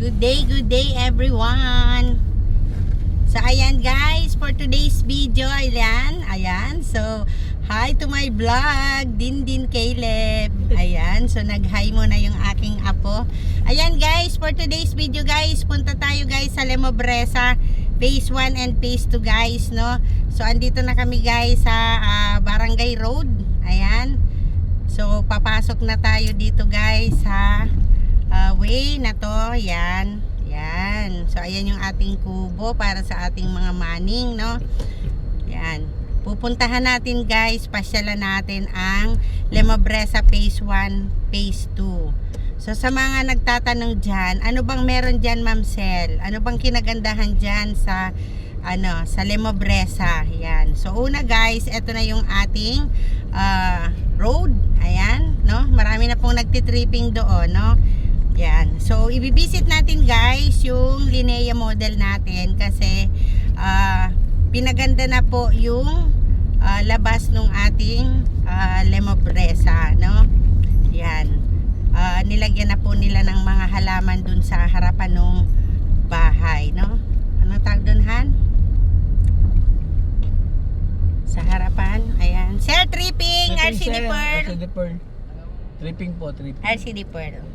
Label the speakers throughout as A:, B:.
A: Good day everyone. So ayan guys, for today's video, ayan. So hi to my vlog, Din Caleb. Ayan, so nag-hi muna yung aking apo. Ayan guys, for today's video guys, punta tayo guys sa Lemobresa Phase 1 and Phase 2 guys, no. So andito na kami guys sa Barangay Road. Ayan. So papasok na tayo dito guys sa way na to. Yan. So ayan yung ating kubo para sa ating mga maning, no. Yan. Pupuntahan natin guys, pasyalan natin ang Lemobresa Phase 1, Phase 2. So sa mga nagtatanong dyan, ano bang meron dyan Ma'am Sel? Ano bang kinagandahan dyan sa sa Lemobresa? Yan. So una guys, ito na yung ating road. Ayan, no? Marami na pong nagtitripping doon, no? Yan. So ibibisit natin guys yung Linea model natin kasi pinaganda na po yung labas ng ating Lemobresa, no? Yan. Nilagyan na po nila ng mga halaman dun sa harapan ng bahay, no? Ano tawag dun, Han? Sa harapan. Ayan. Sir, tripping! RCD Pearl.
B: RCD Pearl. Tripping po, tripping.
A: RCD Pearl.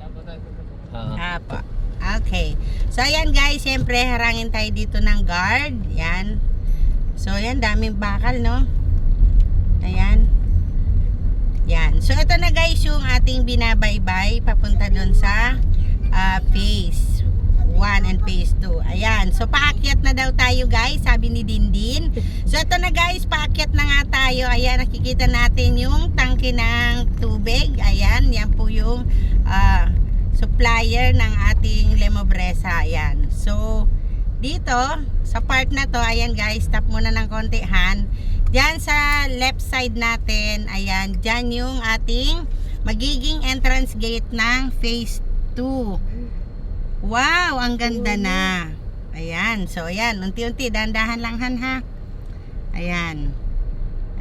A: Apo. Okay. So ayan guys, syempre harangin tayo dito ng guard. Yan. So ayan, daming bakal, no? Ayan. Yan. So ito na guys yung ating binabaybay papunta doon sa Phase 1 and Phase 2. Ayan. So paakyat na daw tayo guys, sabi ni Dindin. So ito na guys, paakyat na nga tayo. Ayan, nakikita natin yung tangke ng tubig. Ayan, yan po yung supplier ng ating Lemobresa. Ayan. So dito sa part na to, ayan guys, stop muna ng konti, Han. Diyan sa left side natin, ayan, diyan yung ating magiging entrance gate ng Phase 2. Wow, ang ganda na. Ayan. So ayan, unti-unti, dahan-dahan lang, Han, ha. Ayan.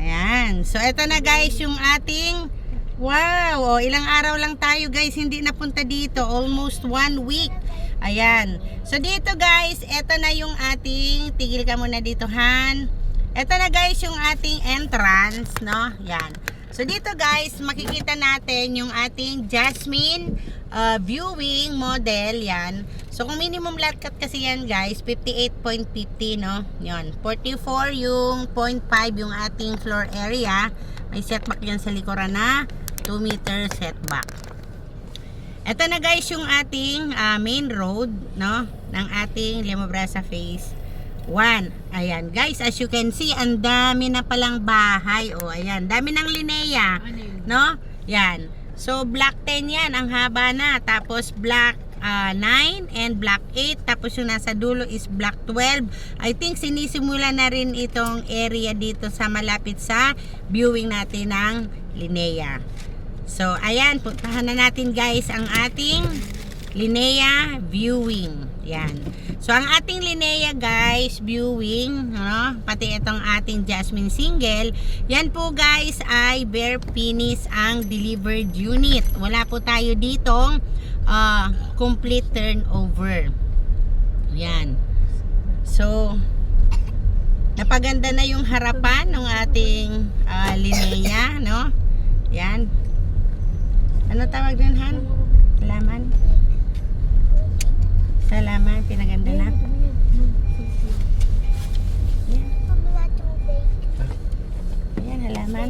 A: Ayan. So ito na guys yung ating wow, ilang araw lang tayo guys hindi napunta dito, almost 1 week. Ayan. So dito guys, ito na yung ating, tigil ka muna dito, Han. Ito na guys yung ating entrance, no? Yan. So dito guys, makikita natin yung ating Jasmine viewing model, yan. So kung minimum lot cut kasi yan guys, 58.50, no? Yan. 44 yung 0.5 yung ating floor area. May setback yan sa likuran na 2 meter setback. Ito na guys yung ating main road, no, ng ating Lemobresa Phase 1. Ayan guys, as you can see, ang dami na palang bahay. O ayan, dami ng Linea, no? Yan. So block 10 yan, ang haba na. Tapos block 9 and block 8. Tapos yung nasa dulo is block 12. I think sinisimula na rin itong area dito sa malapit sa viewing natin ng Linea. So ayan, puntahan na natin guys ang ating Linea viewing. Yan. So ang ating Linea guys viewing, no? Pati itong ating Jasmine single, yan po guys ay bare finish ang delivered unit. Wala po tayo ditong complete turnover. Yan. So napaganda na yung harapan ng ating Linea, no? Yan. Ano tawag dun, Han? Halaman? Salaman, pinaganda na. Ayan, halaman.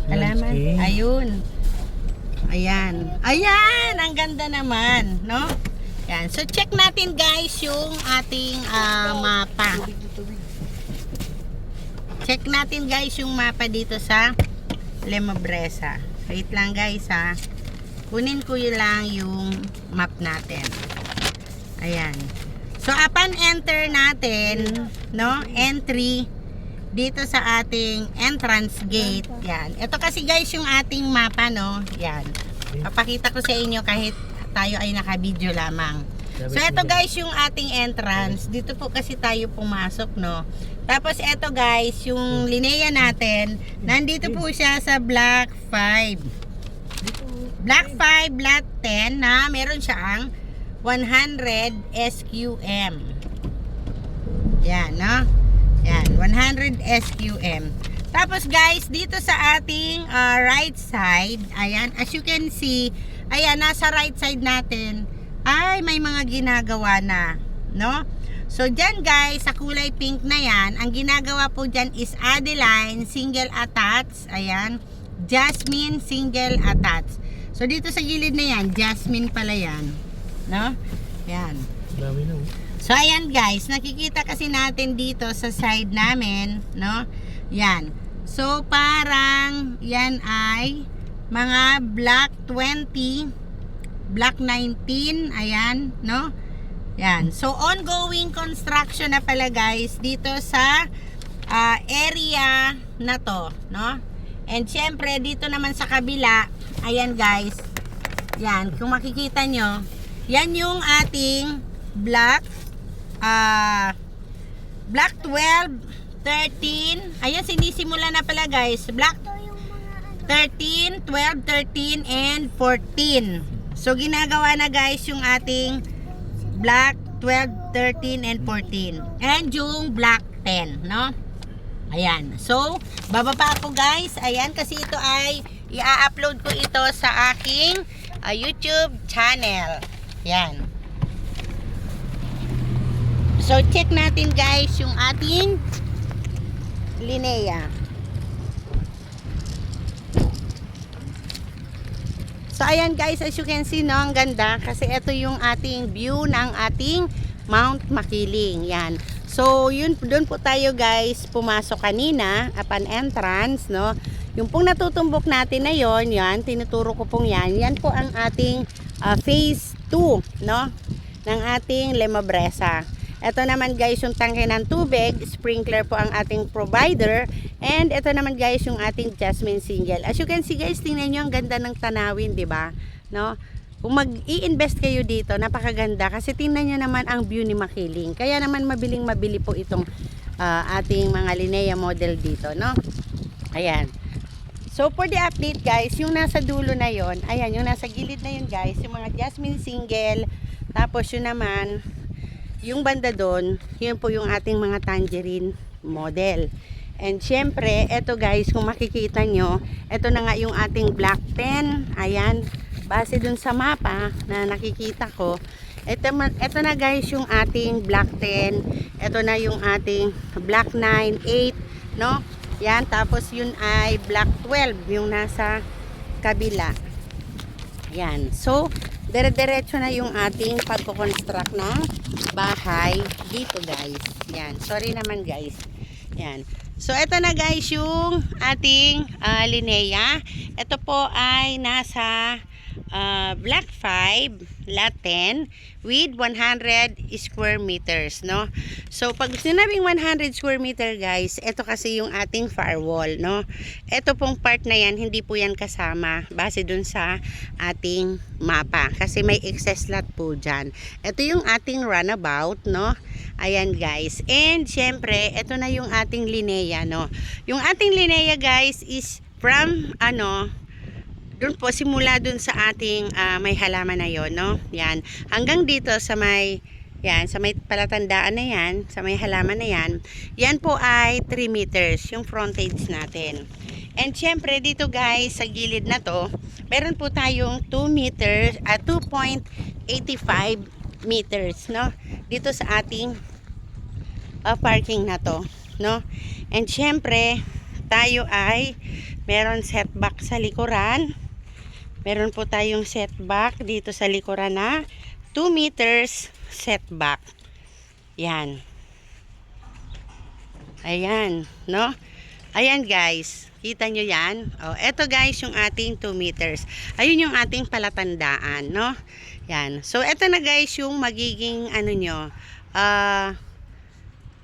A: Halaman. Ayun. Ayan. Ayan, ang ganda naman, no? Yan. So check natin guys yung ating mapa. Check natin guys yung mapa dito sa Lemobresa. Wait lang guys, ha. Kunin ko yun lang yung map natin. Ayan. So upon enter natin, no, entry dito sa ating entrance gate. Yan. Ito kasi guys yung ating mapa, no. Yan. Papakita ko sa inyo kahit tayo ay naka-video lamang. So ito guys yung ating entrance. Dito po kasi tayo pumasok, no. Tapos ito guys yung Linea natin. Nandito po siya sa block 5. Block 5, block 10 na meron siyang 100 SQM. Yan, no? Yan, 100 SQM. Tapos guys, dito sa ating right side, ayan, as you can see, ayan, nasa right side natin ay may mga ginagawa na, no? So dyan guys, sa kulay pink na yan, ang ginagawa po dyan is Adeline single attach, ayan, Jasmine single attach. So dito sa gilid na yan, Jasmine pala yan, no? Yan.
B: Dami na.
A: So ayan guys, nakikita kasi natin dito sa side namin, no? Yan. So parang yan ay mga black 20, black 19, ayan, no? Yan. So ongoing construction na pala guys dito sa area na to, no? And syempre dito naman sa kabila, ayan guys. Yan, kung makikita nyo, yan yung ating black black 12, 13. Ayan, sinisimula na pala guys. Black 13, 12, 13, and 14. So, ginagawa na guys yung ating black 12, 13, and 14. And yung black 10, no? Ayan. So, bababa ako guys. Ayan, kasi ito ay i-upload ko ito sa aking YouTube channel. Yan. So, check natin guys yung ating Linnea. So, ayan guys, as you can see, no, ang ganda. Kasi ito yung ating view ng ating Mount Makiling. Yan. So, yun, doon po tayo guys pumasok kanina upon entrance, no. Yung pong natutumbok natin na yon, yan, tinuturo ko pong yan. Yan po ang ating phase 2, no, ng ating Lemobresa. Ito naman guys yung tangke ng tubig, sprinkler po ang ating provider, and ito naman guys yung ating Jasmine single. As you can see guys, tingnan nyo ang ganda ng tanawin, 'di ba? No? Kung mag-i-invest kayo dito, napakaganda kasi tingnan nyo naman ang view ni Makiling. Kaya naman mabili po itong ating mga Linnea model dito, no? Ayan. So for the update guys, yung nasa dulo na yon, ayan, yung nasa gilid na yun guys, yung mga Jasmine single, tapos yun naman yung banda doon, yun po yung ating mga tangerine model. And syempre, eto guys, kung makikita nyo, eto na nga yung ating black 10. Ayan, base dun sa mapa na nakikita ko, eto na guys yung ating black 10. Eto na yung ating black 9, 8, no? Yan, tapos yun ay black 12, yung nasa kabila. Yan, so dire-diretso na yung ating pagko-construct ng bahay dito guys. Yan, sorry naman guys. Yan. So ito na guys yung ating Linnea. Ito po ay nasa black 5, lot 10 with 100 square meters, no? So pag sinabing 100 square meter guys, ito kasi yung ating firewall, no? Ito pong part na yan, hindi po yan kasama base dun sa ating mapa kasi may excess lot po dyan. Ito yung ating runabout, no? Ayan guys, and syempre ito na yung ating Linnea, no? Yung ating Linnea guys is from doon po, simula doon sa ating may halaman na yon, no? Yan. Hanggang dito sa may, yan, sa may palatandaan na yan, sa may halaman na yan, yan po ay 3 meters, yung frontage natin. And syempre, dito guys, sa gilid na to, meron po tayong 2 meters, 2.85 meters, no? Dito sa ating parking na to, no? And syempre, tayo ay meron setback sa likuran. Meron po tayong setback dito sa likuran na 2 meters setback. Yan. Ayan, no? Ayan guys, kita nyo yan? O, eto guys yung ating 2 meters. Ayun yung ating palatandaan, no? Yan. So, eto na guys yung magiging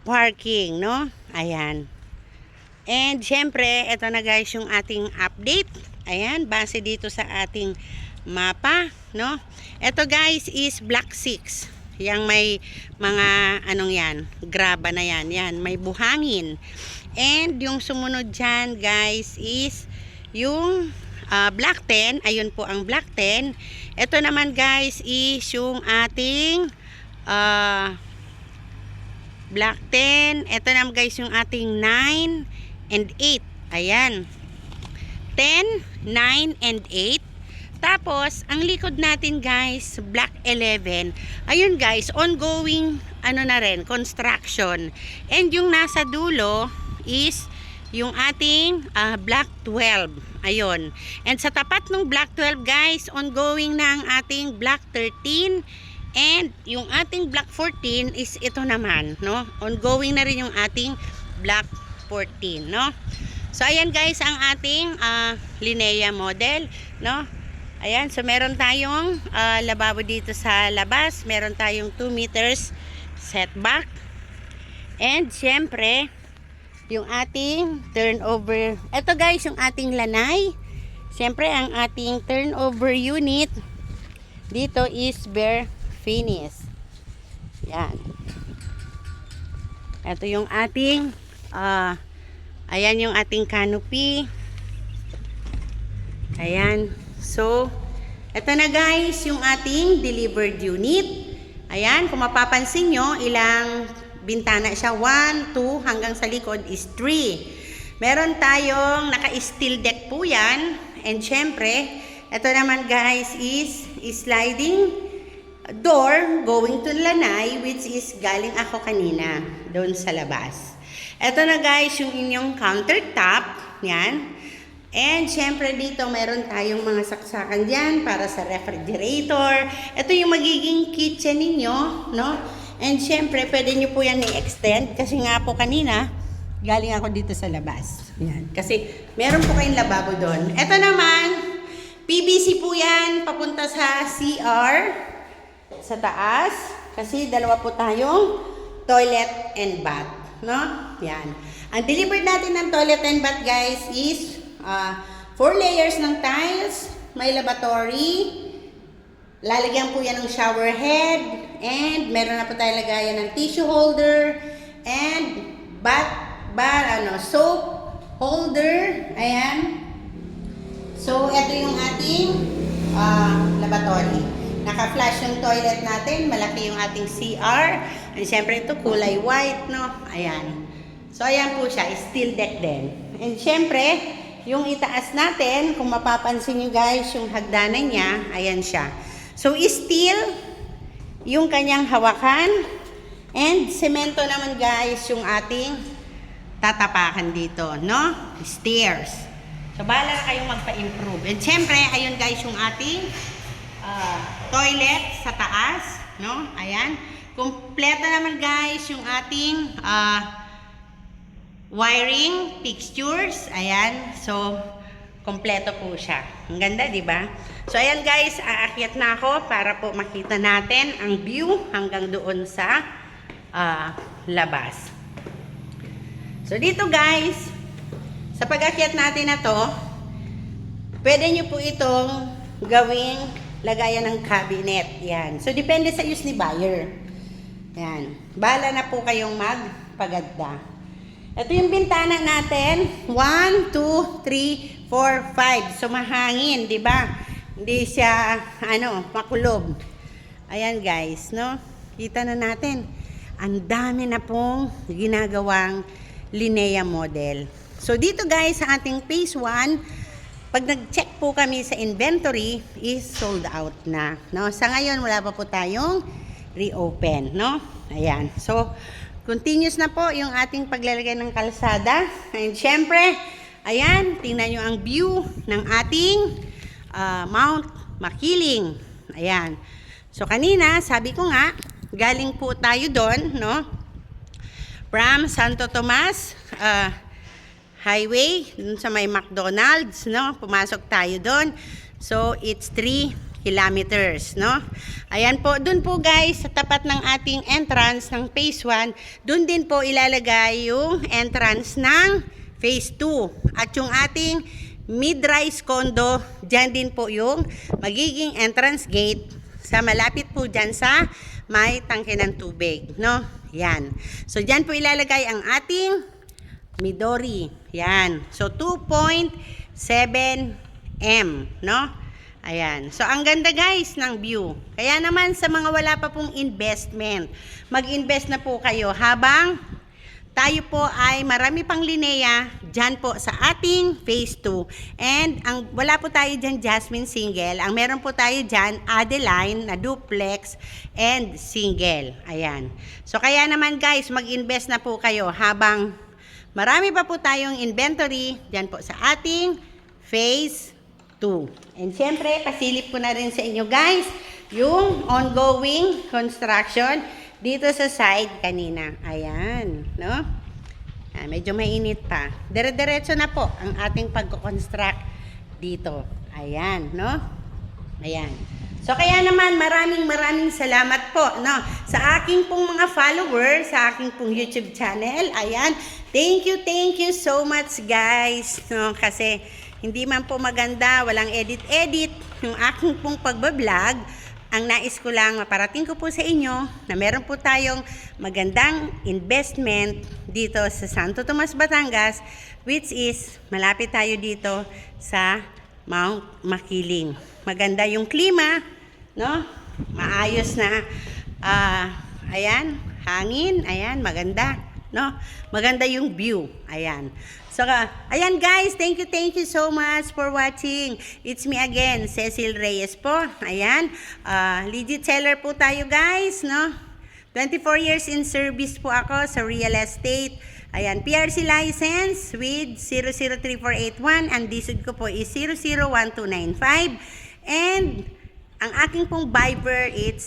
A: parking, no? Ayan. And syempre, eto na guys yung ating update. Ayan, base dito sa ating mapa, no? Ito guys is black 6. Yang may mga yan, graba na yan. Yan, may buhangin. And yung sumunod dyan guys is yung Black 10. Ayun po ang Black 10. Ito naman guys is yung ating Black 10. Ito naman guys yung ating 9 and 8. Ayan. 10, 9, and 8. Tapos, ang likod natin guys, Black 11. Ayun guys, ongoing na rin, construction. And yung nasa dulo is yung ating Black 12. Ayun. And sa tapat ng Black 12 guys, ongoing na ang ating Black 13. And yung ating Black 14 is ito naman, no? Ongoing na rin yung ating Black 14, no? So, ayan guys, ang ating Linea model, no? Ayan, so meron tayong lababo dito sa labas. Meron tayong 2 meters setback. And, syempre, yung ating turnover. Ito guys, yung ating lanay. Syempre, ang ating turnover unit dito is bare finish. Yan. Ito yung ating ayan yung ating canopy. Ayan. So, ito na guys yung ating delivered unit. Ayan, kung mapapansin nyo, ilang bintana siya. 1, 2, hanggang sa likod is 3. Meron tayong naka-steel deck po yan. And syempre, ito naman guys is sliding door going to lanay, which is galing ako kanina doon sa labas. Ito na guys yung inyong countertop. Yan. And syempre dito meron tayong mga saksakan dyan para sa refrigerator. Ito yung magiging kitchen ninyo, no? And syempre pwede nyo po yan i-extend kasi nga po kanina galing ako dito sa labas. Yan. Kasi meron po kayong lababo doon. Ito naman, PVC po yan papunta sa CR sa taas. Kasi dalawa po tayong toilet and bath, no? Yan. Ang delivered natin ng toilet and bath guys is 4 layers ng tiles, may lavatory, lalagyan po yan ng shower head, and meron na po tayo lagayan ng tissue holder, and soap holder. Ayan. So, ito yung ating lavatory. Naka-flash yung toilet natin, malaki yung ating CR, and syempre ito kulay white, no? Ayan. So, ayan po siya, steel deck din. And syempre, yung itaas natin, kung mapapansin nyo guys, yung hagdanan niya, ayan siya. So, steel, yung kanyang hawakan, and semento naman guys, yung ating tatapakan dito, no? Stairs. So, bahala na kayong magpa-improve. And syempre, ayun guys, yung ating toilet sa taas, no? Ayan. Kompleto naman guys, yung ating wiring, fixtures, ayan. So, kompleto po siya. Ang ganda, di ba? So, ayan guys, aakyat na ako para po makita natin ang view hanggang doon sa labas. So, dito guys, sa pag-akyat natin na to, pwede nyo po itong gawing lagayan ng cabinet. Yan. So, depende sa use ni buyer. Yan. Bahala na po kayong magpaganda. Ito yung bintana natin. 1, 2, 3, 4, 5. So, mahangin, di ba? Hindi siya, makulob. Ayan, guys, no? Kita na natin. Ang dami na pong ginagawang Linea model. So, dito, guys, sa ating phase 1, pag nag-check po kami sa inventory, is sold out na, no? Sa ngayon, wala pa po tayong reopen, no? Ayan. So, continuous na po yung ating paglalagay ng kalsada. And syempre, ayan, tingnan nyo ang view ng ating Mount Makiling. Ayan. So, kanina, sabi ko nga, galing po tayo doon, no? From Santo Tomas Highway, dun sa may McDonald's, no? Pumasok tayo doon. So, it's 3 kilometers, no? Ayan po, dun po guys, sa tapat ng ating entrance ng phase 1, dun din po ilalagay yung entrance ng phase 2. At yung ating mid-rise condo, dyan din po yung magiging entrance gate sa malapit po dyan sa may tangke ng tubig, no? Yan. So, dyan po ilalagay ang ating Midori. Yan. So, 2.7 M, no? Ayan. So, ang ganda guys ng view. Kaya naman sa mga wala pa pong investment, mag-invest na po kayo habang tayo po ay marami pang lineya dyan po sa ating phase 2. And wala po tayo dyan Jasmine single. Ang meron po tayo dyan Adeline na duplex and single. Ayan. So kaya naman guys, mag-invest na po kayo habang marami pa po tayong inventory dyan po sa ating phase 2. And syempre, pasilip ko na rin sa inyo guys yung ongoing construction dito sa side kanina. Ayan, no? Medyo mainit pa. Dire-diretso na po ang ating pagko-construct dito. Ayan, no? Ayan. So, kaya naman maraming salamat po, no? Sa aking pong mga followers, sa aking pong YouTube channel. Ayan. Thank you so much, guys. No? Kasi hindi man po maganda, walang edit-edit yung aking pong pagbablog. Ang nais ko lang maparating ko po sa inyo na meron po tayong magandang investment dito sa Santo Tomas, Batangas, which is malapit tayo dito sa Mount Makiling. Maganda yung klima, no? Maayos na, ayan, hangin, ayan, maganda, no? Maganda yung view, ayan. So, ayan guys, thank you so much for watching. It's me again, Cecil Reyes po. Ayan, legit seller po tayo guys, no? 24 years in service po ako sa real estate. Ayan, PRC license with 003481. Ang DSUD ko po is 001295. And ang aking pong Viber is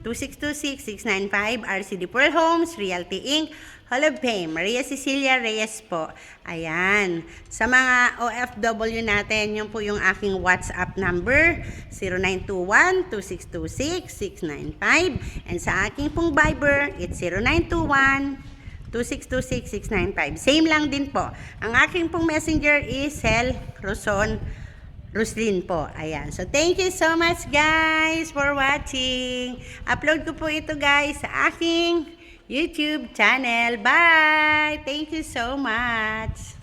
A: 0921-2626-695. RCD Pearl Homes, Realty Inc., Hall of Fame, Maria Cecilia Reyes po. Ayan. Sa mga OFW natin, yun po yung aking WhatsApp number, 0921-2626-695. And sa aking pong Viber, it's 0921-2626-695. Same lang din po. Ang aking pong messenger is Cel Roslyn po. Ayan. So, thank you so much guys for watching. Upload ko po ito guys sa aking YouTube channel. Bye! Thank you so much.